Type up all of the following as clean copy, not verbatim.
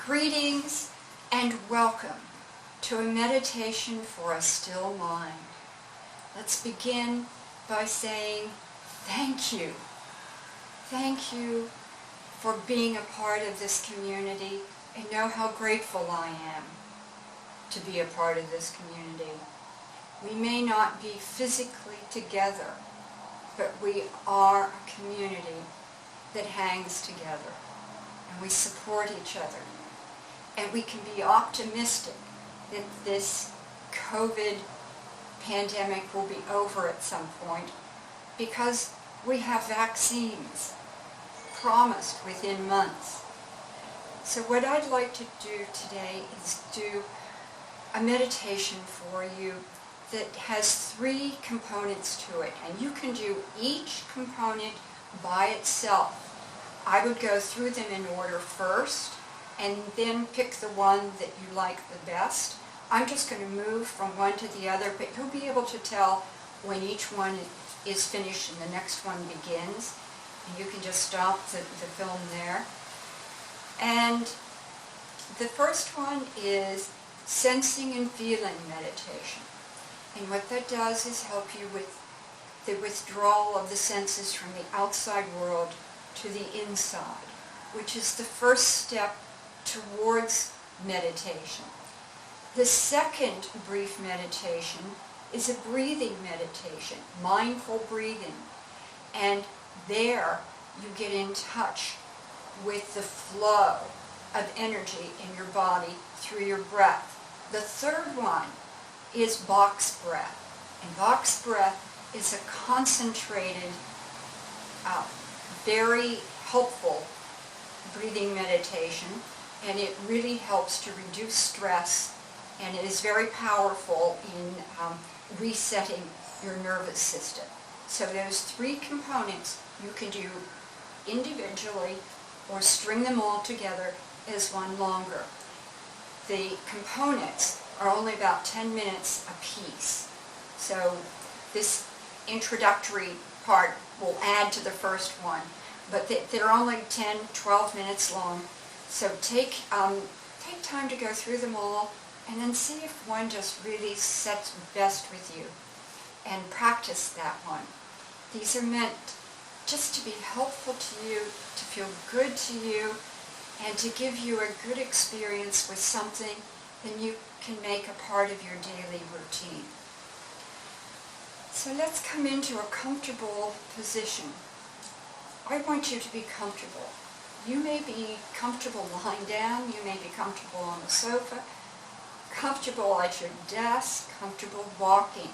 Greetings and welcome to a meditation for a still mind. Let's begin by saying thank you. Thank you for being a part of this community, and know how grateful I am to be a part of this community. We may not be physically together, but we are a community that hangs together, and we support each other. And we can be optimistic that this COVID pandemic will be over at some point, because we have vaccines promised within months. So what I'd like to do today is do a meditation for you that has 3 components to it, and you can do each component by itself. I would go through them in order first, and then pick the one that you like the best. I'm just going to move from one to the other, but you'll be able to tell when each one is finished and the next one begins. And you can just stop the film there. And the first one is sensing and feeling meditation. And what that does is help you with the withdrawal of the senses from the outside world to the inside, which is the first step towards meditation. The second brief meditation is a breathing meditation, mindful breathing. And there you get in touch with the flow of energy in your body through your breath. The third one is box breath. And box breath is a concentrated, very helpful breathing meditation. And it really helps to reduce stress, and it is very powerful in resetting your nervous system. So those 3 components you can do individually or string them all together as one longer. The components are only about 10 minutes a piece. So this introductory part will add to the first one, but they're only 10, 12 minutes long. So take time to go through them all, and then see if one just really sets best with you, and practice that one. These are meant just to be helpful to you, to feel good to you, and to give you a good experience with something that you can make a part of your daily routine. So let's come into a comfortable position. I want you to be comfortable. You may be comfortable lying down, you may be comfortable on the sofa, comfortable at your desk, comfortable walking.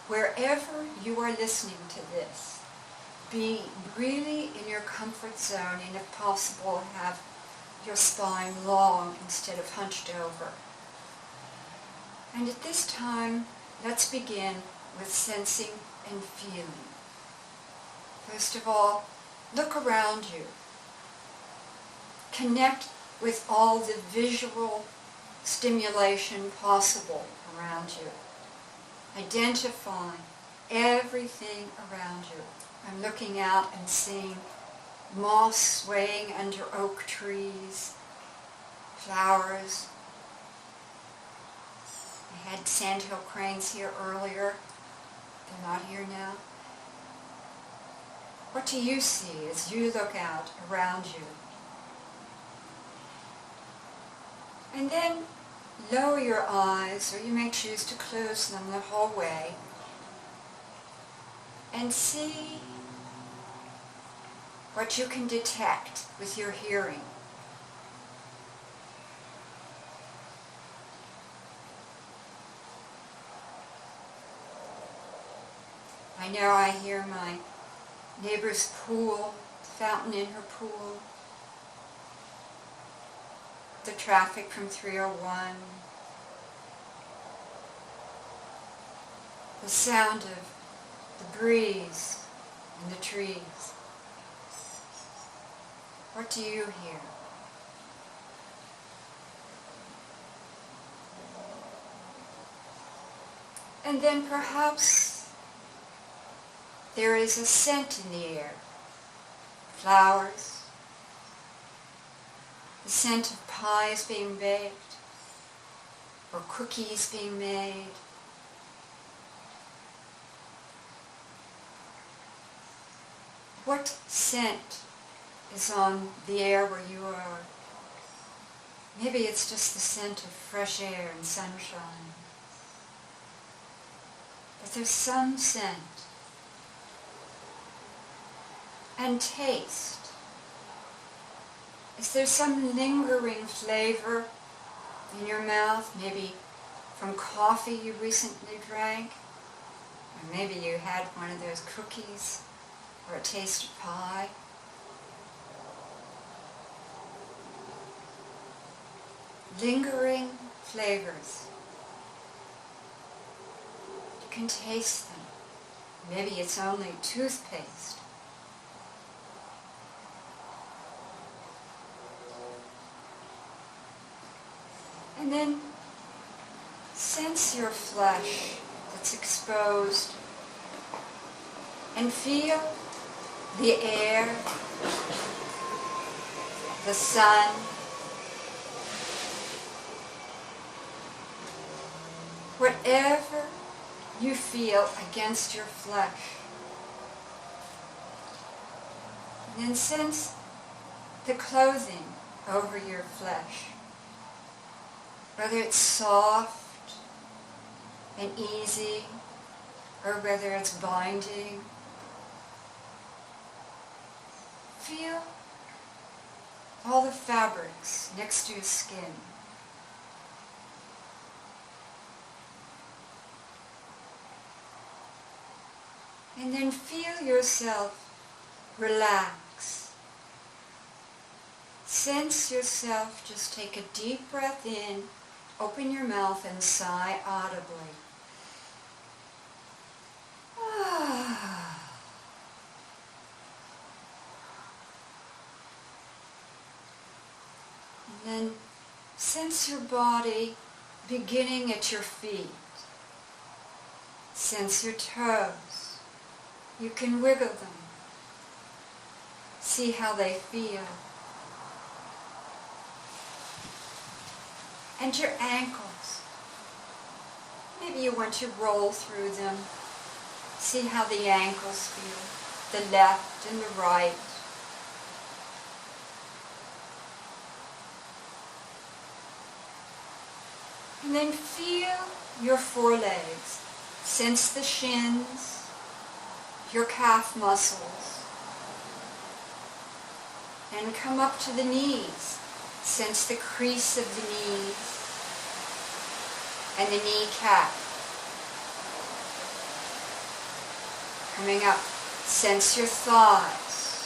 Wherever you are listening to this, be really in your comfort zone, and if possible, have your spine long instead of hunched over. And at this time, let's begin with sensing and feeling. First of all, look around you. Connect with all the visual stimulation possible around you. Identify everything around you. I'm looking out and seeing moss swaying under oak trees, flowers. I had sandhill cranes here earlier. They're not here now. What do you see as you look out around you? And then lower your eyes, or you may choose to close them the whole way, and see what you can detect with your hearing. I know I hear my neighbor's pool, the fountain in her pool, the traffic from 301, the sound of the breeze in the trees. What do you hear? And then perhaps there is a scent in the air. Flowers, the scent of pies being baked or cookies being made. What scent is on the air where you are? Maybe it's just the scent of fresh air and sunshine. But there's some scent. And taste. Is there some lingering flavor in your mouth, maybe from coffee you recently drank? Or maybe you had one of those cookies or a taste of pie? Lingering flavors. You can taste them. Maybe it's only toothpaste. And then sense your flesh that's exposed and feel the air, the sun, whatever you feel against your flesh. And then sense the clothing over your flesh. Whether it's soft and easy, or whether it's binding. Feel all the fabrics next to your skin. And then feel yourself relax. Sense yourself, just take a deep breath in, open your mouth and sigh audibly. And then sense your body beginning at your feet. Sense your toes. You can wiggle them. See how they feel. And your ankles. Maybe you want to roll through them. See how the ankles feel, the left and the right. And then feel your forelegs. Sense the shins, your calf muscles. And come up to the knees. Sense the crease of the knees and the kneecap. Coming up, sense your thighs.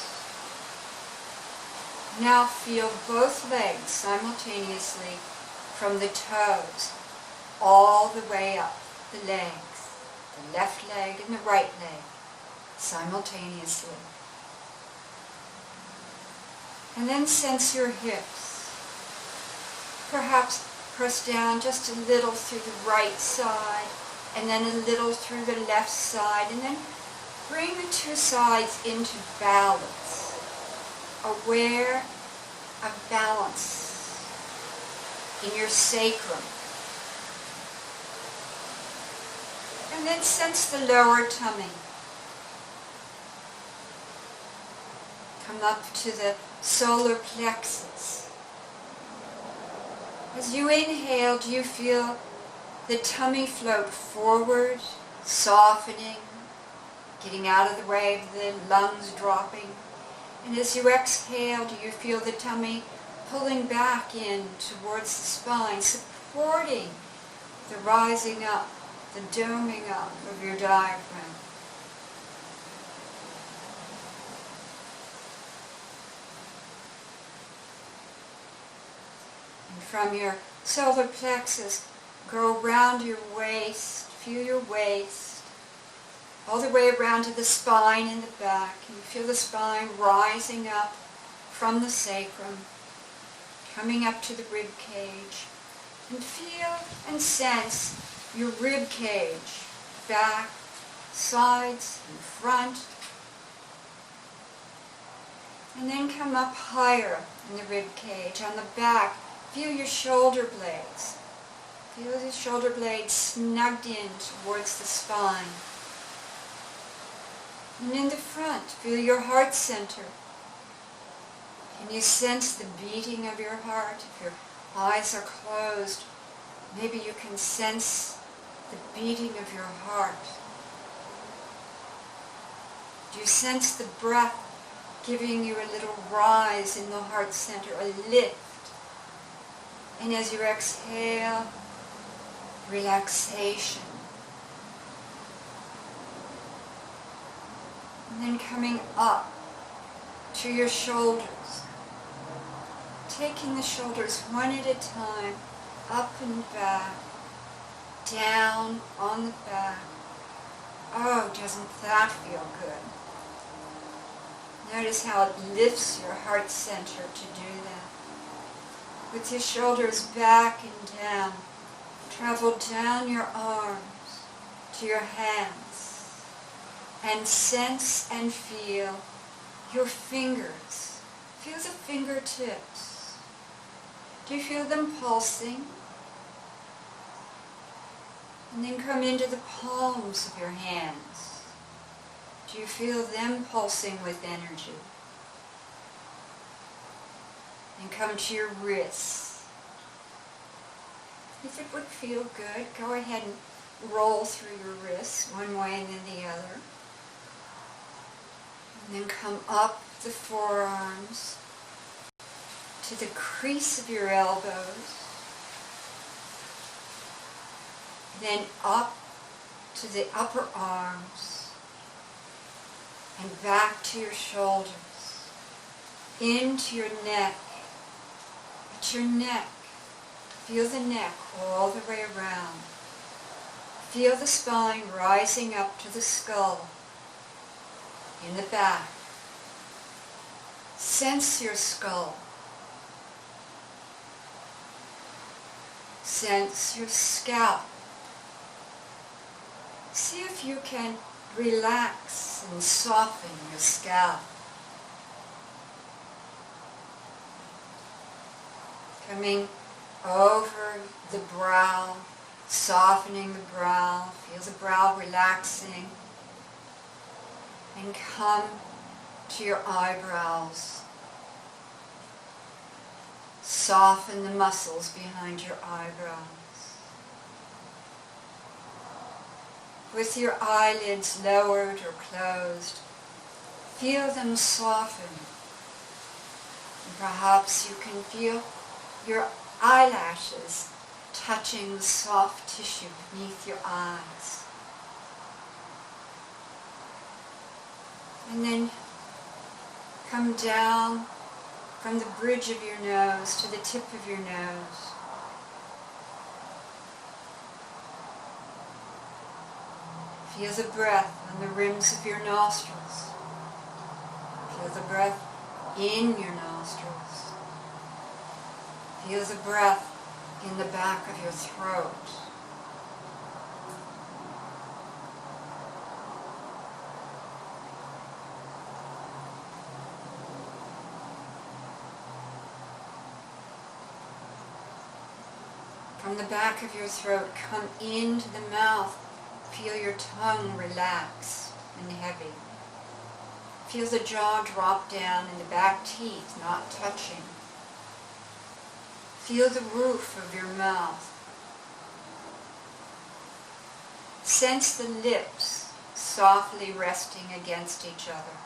Now feel both legs simultaneously from the toes all the way up the legs, the left leg and the right leg simultaneously. And then sense your hips. Perhaps press down just a little through the right side and then a little through the left side, and then bring the two sides into balance. Aware of balance in your sacrum. And then sense the lower tummy. Come up to the solar plexus. As you inhale, do you feel the tummy float forward, softening, getting out of the way of the lungs dropping? And as you exhale, do you feel the tummy pulling back in towards the spine, supporting the rising up, the doming up of your diaphragm? And from your solar plexus, go around your waist, feel your waist, all the way around to the spine and the back. And you feel the spine rising up from the sacrum, coming up to the rib cage. And feel and sense your rib cage, back, sides, and front. And then come up higher in the rib cage. On the back, feel your shoulder blades. Feel the shoulder blades snugged in towards the spine. And in the front, feel your heart center. Can you sense the beating of your heart? If your eyes are closed, maybe you can sense the beating of your heart. Do you sense the breath giving you a little rise in the heart center, a lift? And as you exhale, relaxation. And then coming up to your shoulders. Taking the shoulders one at a time, up and back, down on the back. Oh, doesn't that feel good? Notice how it lifts your heart center to do that. With your shoulders back and down, travel down your arms to your hands and sense and feel your fingers. Feel the fingertips. Do you feel them pulsing? And then come into the palms of your hands. Do you feel them pulsing with energy? And come to your wrists. If it would feel good, go ahead and roll through your wrists one way and then the other. And then come up the forearms to the crease of your elbows. Then up to the upper arms and back to your shoulders, into your neck. At your neck, feel the neck all the way around. Feel the spine rising up to the skull in the back. Sense your skull. Sense your scalp. See if you can relax and soften your scalp. Coming over the brow, softening the brow. Feel the brow relaxing. And come to your eyebrows. Soften the muscles behind your eyebrows. With your eyelids lowered or closed, feel them soften. And perhaps you can feel your eyelashes touching the soft tissue beneath your eyes. And then come down from the bridge of your nose to the tip of your nose. Feel the breath on the rims of your nostrils. Feel the breath in your nostrils. Feel the breath in the back of your throat. From the back of your throat, come into the mouth. Feel your tongue relax and heavy. Feel the jaw drop down and the back teeth not touching. Feel the roof of your mouth. Sense the lips softly resting against each other.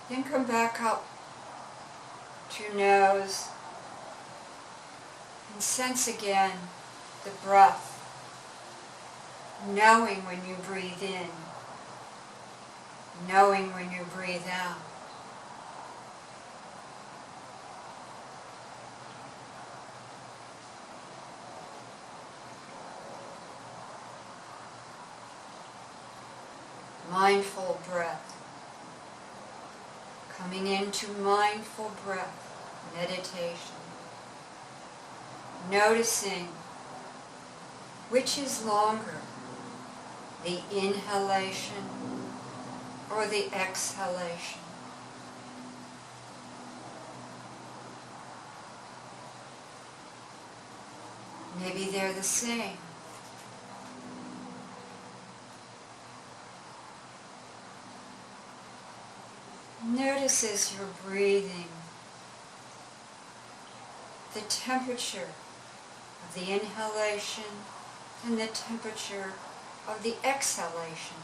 Then come back up to your nose and sense again the breath, knowing when you breathe in, knowing when you breathe out. Mindful breath. Coming into mindful breath, meditation. Noticing which is longer, the inhalation or the exhalation. Maybe they're the same. Notice as you're breathing the temperature of the inhalation and the temperature of the exhalation.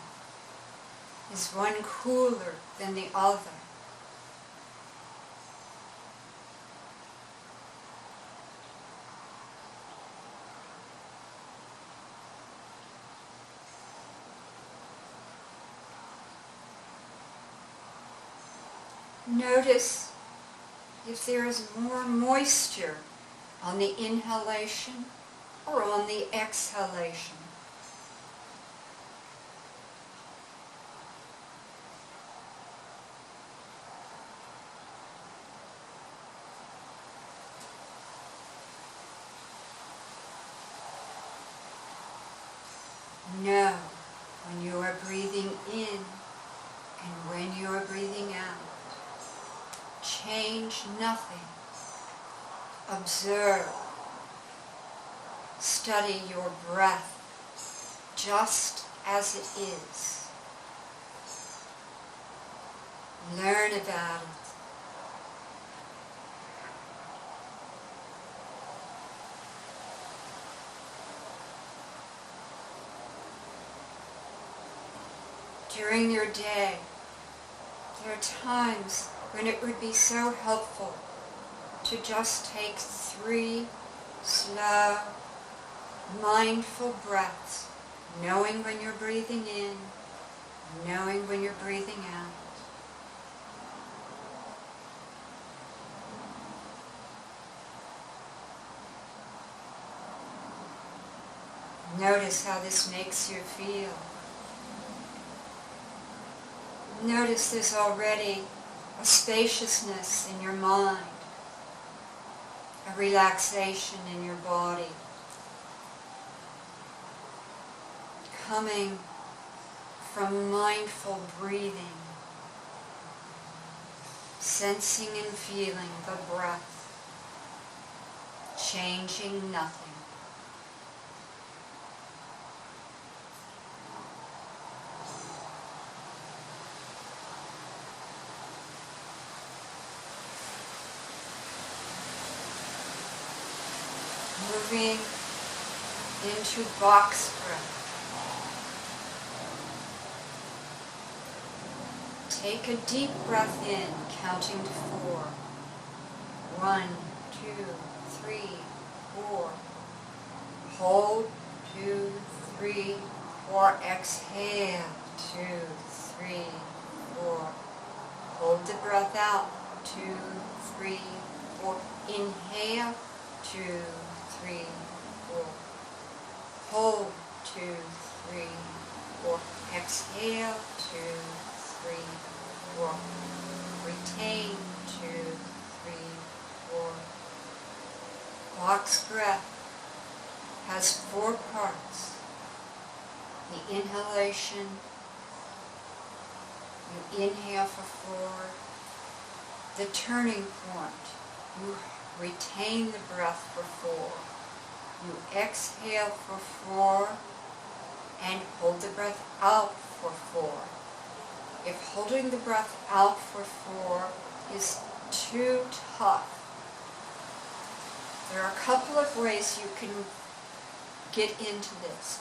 Is one cooler than the other? Notice if there is more moisture on the inhalation or on the exhalation. Know when you are breathing in and when you are breathing out. Change nothing. Observe. Study your breath just as it is. Learn about it. During your day, there are times when it would be so helpful to just take 3 slow, mindful breaths, knowing when you're breathing in, knowing when you're breathing out. Notice how this makes you feel. Notice there's already a spaciousness in your mind, a relaxation in your body, coming from mindful breathing, sensing and feeling the breath, changing nothing. Moving into box breath. Take a deep breath in, counting to 4. 1, 2, 3, 4. Hold, 2, 3, 4. Exhale, 2, 3, 4. Hold the breath out, 2, 3, 4. Inhale, 2, 3, 4. Hold, 2, 3, 4. Exhale, 2, 3, 4. Retain, 2, 3, 4. Box breath has 4 parts. The inhalation, you inhale for 4. The turning point, you retain the breath for 4. You exhale for 4 and hold the breath out for 4. If holding the breath out for 4 is too tough, there are a couple of ways you can get into this.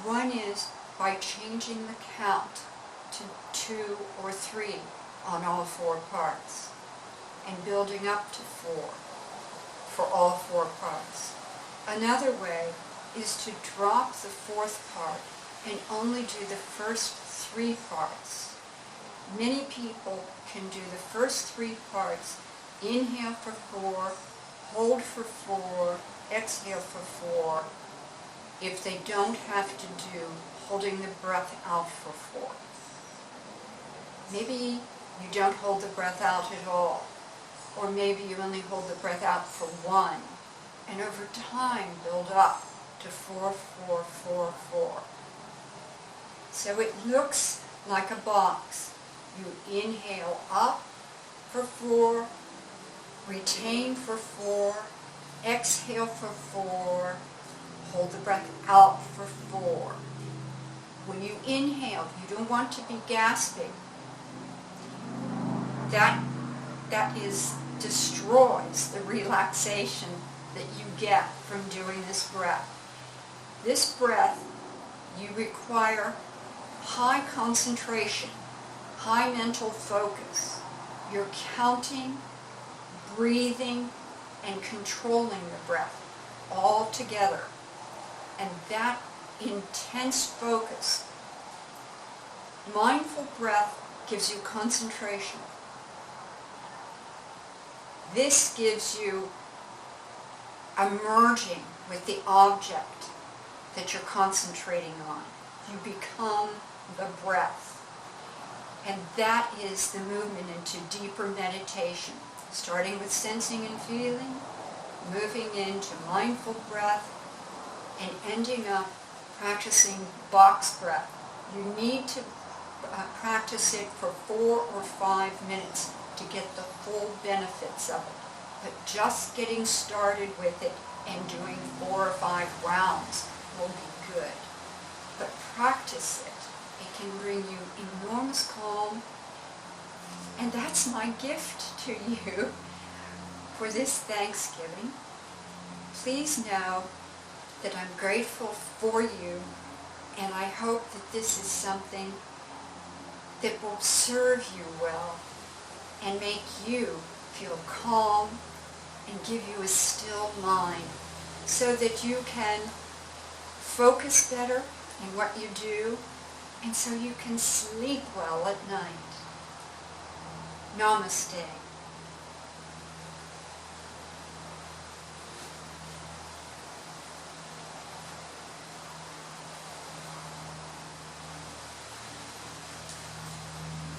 One is by changing the count to 2 or 3 on all 4 parts and building up to 4 for all 4 parts. Another way is to drop the 4th part and only do the first 3 parts. Many people can do the first 3 parts, inhale for 4, hold for 4, exhale for 4, if they don't have to do holding the breath out for 4. Maybe you don't hold the breath out at all, or maybe you only hold the breath out for 1, and over time build up to 4, 4, 4, 4. So it looks like a box. You inhale up for 4, retain for 4, exhale for 4, hold the breath out for 4. When you inhale, you don't want to be gasping. That destroys the relaxation that you get from doing this breath. This breath, you require high concentration, high mental focus. You're counting, breathing, and controlling the breath all together. And that intense focus, mindful breath gives you concentration. This gives you a merging with the object that you're concentrating on. You become the breath. And that is the movement into deeper meditation, starting with sensing and feeling, moving into mindful breath, and ending up practicing box breath. You need to practice it for 4 or 5 minutes to get the full benefits of it. But just getting started with it and doing 4 or 5 rounds will be good. But practice it. It can bring you enormous calm. And that's my gift to you for this Thanksgiving. Please know that I'm grateful for you, and I hope that this is something that will serve you well and make you feel calm and give you a still mind so that you can focus better in what you do and so you can sleep well at night. Namaste.